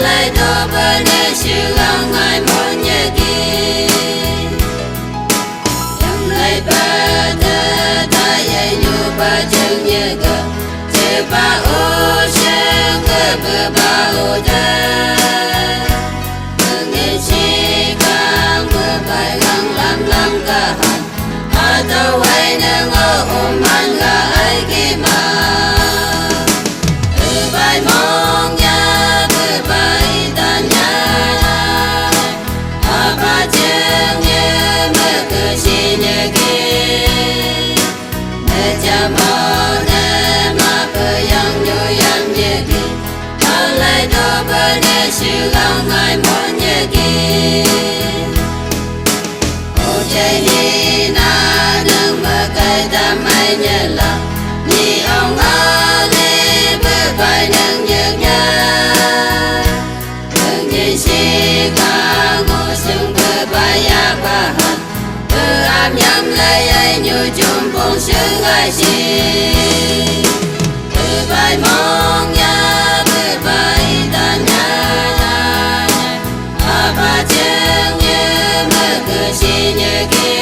lại đó bên đây sự gắng ai muốn nhớ kỹ yang lại ba ta ta dạy nhu ba chân nhớ cơ chế ba ô sen cơ bờ ba ô ta mừng nghe chi càng bờ bài gắng làm cả hạt à tao hay nâng ô ôm han gà ai kia mà bài mong nha bờ bài ta nha à ba chân nhớ mơ cơ chi nhớ kia mẹ cha mơ nè mà bờ yang nhớ kia ta lại đó bờ để sự gắng ai muốn nhớ kia ô chạy đi na đừng mơ cái ta mai nhớ là ni ông ở đây bờ bài nâng nhớ nâng nhớ chi ca ngô sương bờ bài ya ba hạt bờ ám nhắm lấy ai như chung phong sương ai chi bờ bài mong nha bờ bài ta nha à ba chân nhớ mơ cơ chi nhớ kia